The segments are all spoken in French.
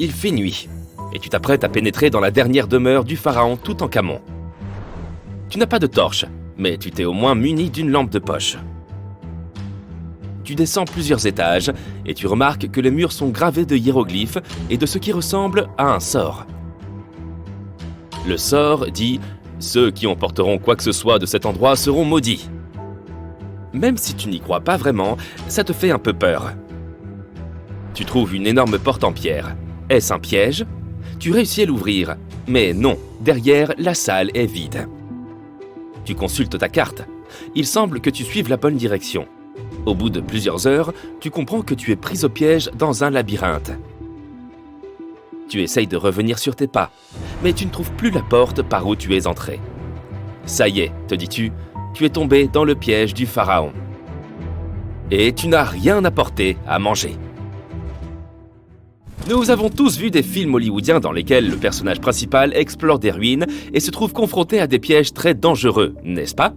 Il fait nuit, et tu t'apprêtes à pénétrer dans la dernière demeure du pharaon Toutankhamon. Tu n'as pas de torche, mais tu t'es au moins muni d'une lampe de poche. Tu descends plusieurs étages, et tu remarques que les murs sont gravés de hiéroglyphes et de ce qui ressemble à un sort. Le sort dit « Ceux qui emporteront quoi que ce soit de cet endroit seront maudits ». Même si tu n'y crois pas vraiment, ça te fait un peu peur. Tu trouves une énorme porte en pierre. Est-ce un piège? Tu réussis à l'ouvrir, mais non, derrière, la salle est vide. Tu consultes ta carte. Il semble que tu suives la bonne direction. Au bout de plusieurs heures, tu comprends que tu es pris au piège dans un labyrinthe. Tu essayes de revenir sur tes pas, mais tu ne trouves plus la porte par où tu es entré. Ça y est, te dis-tu, tu es tombé dans le piège du pharaon. Et tu n'as rien apporté à manger. Nous avons tous vu des films hollywoodiens dans lesquels le personnage principal explore des ruines et se trouve confronté à des pièges très dangereux, n'est-ce pas?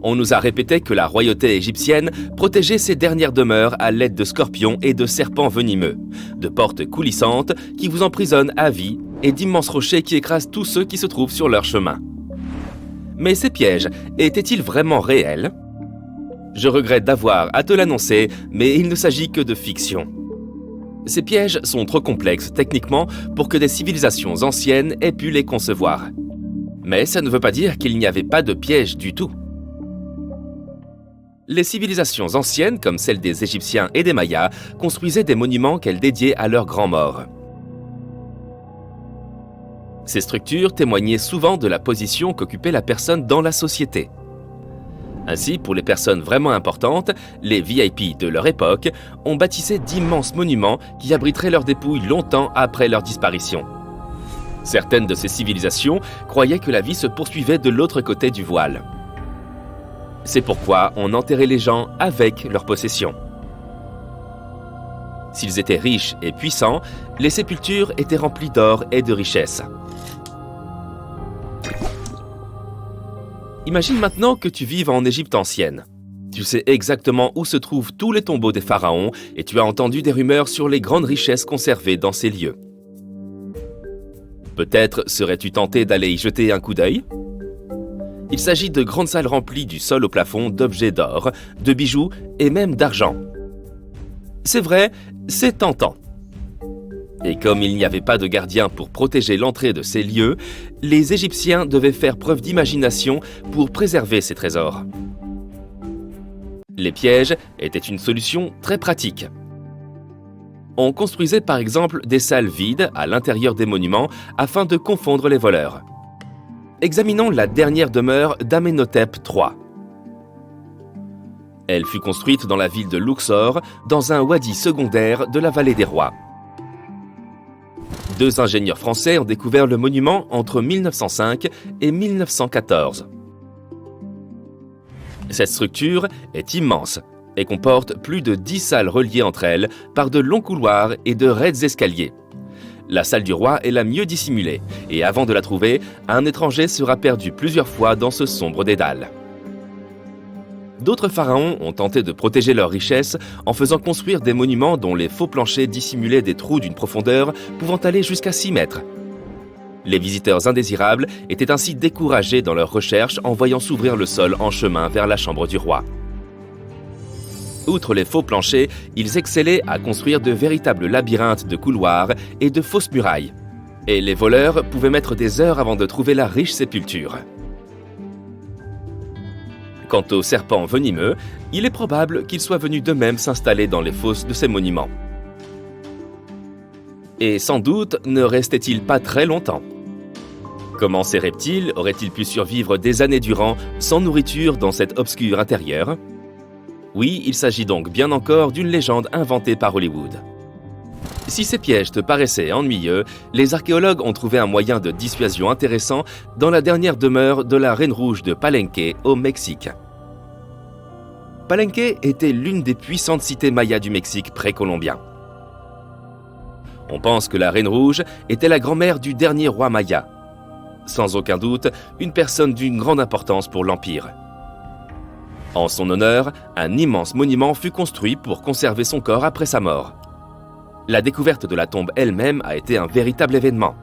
On nous a répété que la royauté égyptienne protégeait ses dernières demeures à l'aide de scorpions et de serpents venimeux, de portes coulissantes qui vous emprisonnent à vie et d'immenses rochers qui écrasent tous ceux qui se trouvent sur leur chemin. Mais ces pièges étaient-ils vraiment réels? Je regrette d'avoir à te l'annoncer, mais il ne s'agit que de fiction. Ces pièges sont trop complexes techniquement pour que des civilisations anciennes aient pu les concevoir. Mais ça ne veut pas dire qu'il n'y avait pas de pièges du tout. Les civilisations anciennes, comme celles des Égyptiens et des Mayas, construisaient des monuments qu'elles dédiaient à leurs grands morts. Ces structures témoignaient souvent de la position qu'occupait la personne dans la société. Ainsi, pour les personnes vraiment importantes, les VIP de leur époque, on bâtissait d'immenses monuments qui abriteraient leurs dépouilles longtemps après leur disparition. Certaines de ces civilisations croyaient que la vie se poursuivait de l'autre côté du voile. C'est pourquoi on enterrait les gens avec leurs possessions. S'ils étaient riches et puissants, les sépultures étaient remplies d'or et de richesses. Imagine maintenant que tu vives en Égypte ancienne. Tu sais exactement où se trouvent tous les tombeaux des pharaons et tu as entendu des rumeurs sur les grandes richesses conservées dans ces lieux. Peut-être serais-tu tenté d'aller y jeter un coup d'œil? Il s'agit de grandes salles remplies du sol au plafond d'objets d'or, de bijoux et même d'argent. C'est vrai, c'est tentant. Et comme il n'y avait pas de gardien pour protéger l'entrée de ces lieux, les Égyptiens devaient faire preuve d'imagination pour préserver ces trésors. Les pièges étaient une solution très pratique. On construisait par exemple des salles vides à l'intérieur des monuments afin de confondre les voleurs. Examinons la dernière demeure d'Amenhotep III. Elle fut construite dans la ville de Luxor, dans un wadi secondaire de la vallée des rois. 2 ingénieurs français ont découvert le monument entre 1905 et 1914. Cette structure est immense et comporte plus de 10 salles reliées entre elles par de longs couloirs et de raides escaliers. La salle du roi est la mieux dissimulée et avant de la trouver, un étranger sera perdu plusieurs fois dans ce sombre dédale. D'autres pharaons ont tenté de protéger leurs richesses en faisant construire des monuments dont les faux planchers dissimulaient des trous d'une profondeur pouvant aller jusqu'à 6 mètres. Les visiteurs indésirables étaient ainsi découragés dans leurs recherches en voyant s'ouvrir le sol en chemin vers la chambre du roi. Outre les faux planchers, ils excellaient à construire de véritables labyrinthes de couloirs et de fausses murailles. Et les voleurs pouvaient mettre des heures avant de trouver la riche sépulture. Quant aux serpents venimeux, il est probable qu'ils soient venus d'eux-mêmes s'installer dans les fosses de ces monuments. Et sans doute ne restaient-ils pas très longtemps. Comment ces reptiles auraient-ils pu survivre des années durant sans nourriture dans cet obscur intérieur? Oui, il s'agit donc bien encore d'une légende inventée par Hollywood. Si ces pièges te paraissaient ennuyeux, les archéologues ont trouvé un moyen de dissuasion intéressant dans la dernière demeure de la Reine Rouge de Palenque, au Mexique. Palenque était l'une des puissantes cités mayas du Mexique précolombien. On pense que la Reine Rouge était la grand-mère du dernier roi maya. Sans aucun doute, une personne d'une grande importance pour l'Empire. En son honneur, un immense monument fut construit pour conserver son corps après sa mort. La découverte de la tombe elle-même a été un véritable événement.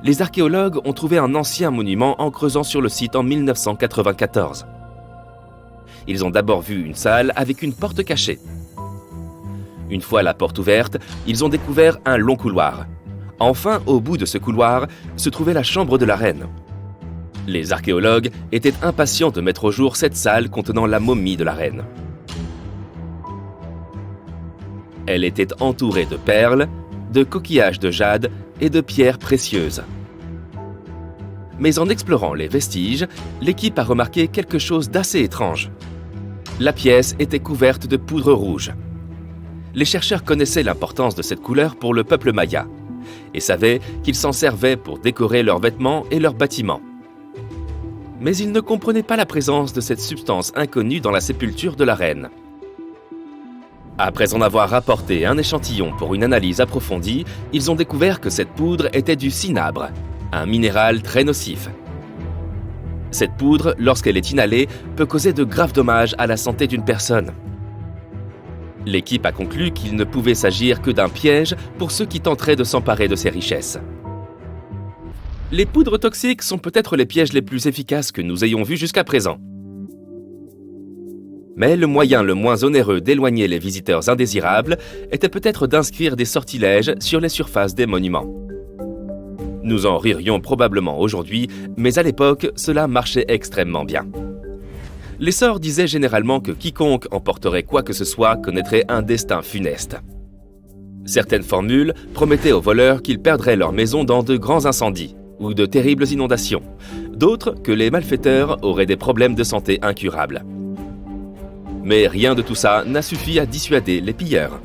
Les archéologues ont trouvé un ancien monument en creusant sur le site en 1994. Ils ont d'abord vu une salle avec une porte cachée. Une fois la porte ouverte, ils ont découvert un long couloir. Enfin, au bout de ce couloir, se trouvait la chambre de la reine. Les archéologues étaient impatients de mettre au jour cette salle contenant la momie de la reine. Elle était entourée de perles, de coquillages de jade et de pierres précieuses. Mais en explorant les vestiges, l'équipe a remarqué quelque chose d'assez étrange. La pièce était couverte de poudre rouge. Les chercheurs connaissaient l'importance de cette couleur pour le peuple maya et savaient qu'ils s'en servaient pour décorer leurs vêtements et leurs bâtiments. Mais ils ne comprenaient pas la présence de cette substance inconnue dans la sépulture de la reine. Après en avoir rapporté un échantillon pour une analyse approfondie, ils ont découvert que cette poudre était du cinabre, un minéral très nocif. Cette poudre, lorsqu'elle est inhalée, peut causer de graves dommages à la santé d'une personne. L'équipe a conclu qu'il ne pouvait s'agir que d'un piège pour ceux qui tenteraient de s'emparer de ces richesses. Les poudres toxiques sont peut-être les pièges les plus efficaces que nous ayons vus jusqu'à présent. Mais le moyen le moins onéreux d'éloigner les visiteurs indésirables était peut-être d'inscrire des sortilèges sur les surfaces des monuments. Nous en ririons probablement aujourd'hui, mais à l'époque, cela marchait extrêmement bien. Les sorts disaient généralement que quiconque emporterait quoi que ce soit connaîtrait un destin funeste. Certaines formules promettaient aux voleurs qu'ils perdraient leur maison dans de grands incendies ou de terribles inondations, d'autres que les malfaiteurs auraient des problèmes de santé incurables. Mais rien de tout ça n'a suffi à dissuader les pilleurs.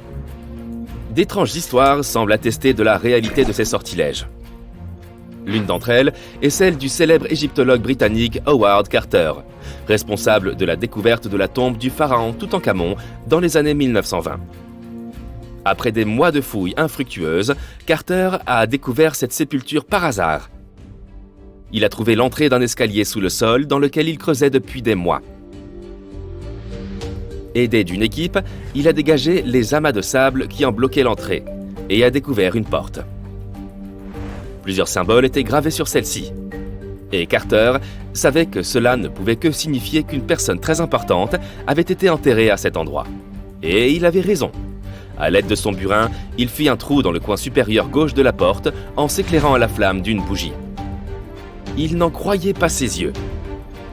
D'étranges histoires semblent attester de la réalité de ces sortilèges. L'une d'entre elles est celle du célèbre égyptologue britannique Howard Carter, responsable de la découverte de la tombe du pharaon Toutankhamon dans les années 1920. Après des mois de fouilles infructueuses, Carter a découvert cette sépulture par hasard. Il a trouvé l'entrée d'un escalier sous le sol dans lequel il creusait depuis des mois. Aidé d'une équipe, il a dégagé les amas de sable qui en bloquaient l'entrée et a découvert une porte. Plusieurs symboles étaient gravés sur celle-ci. Et Carter savait que cela ne pouvait que signifier qu'une personne très importante avait été enterrée à cet endroit. Et il avait raison. À l'aide de son burin, il fit un trou dans le coin supérieur gauche de la porte en s'éclairant à la flamme d'une bougie. Il n'en croyait pas ses yeux.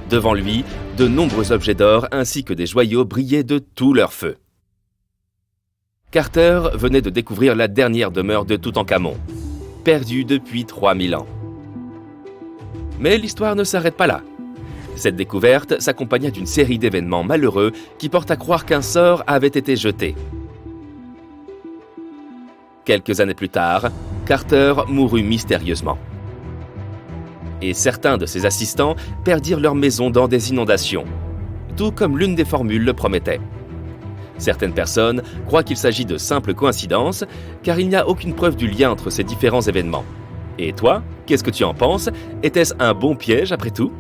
Devant lui, de nombreux objets d'or ainsi que des joyaux brillaient de tout leur feu. Carter venait de découvrir la dernière demeure de Toutankhamon, perdue depuis 3000 ans. Mais l'histoire ne s'arrête pas là. Cette découverte s'accompagna d'une série d'événements malheureux qui portent à croire qu'un sort avait été jeté. Quelques années plus tard, Carter mourut mystérieusement. Et certains de ses assistants perdirent leur maison dans des inondations, tout comme l'une des formules le promettait. Certaines personnes croient qu'il s'agit de simples coïncidences, car il n'y a aucune preuve du lien entre ces différents événements. Et toi, qu'est-ce que tu en penses? Était-ce un bon piège après tout ?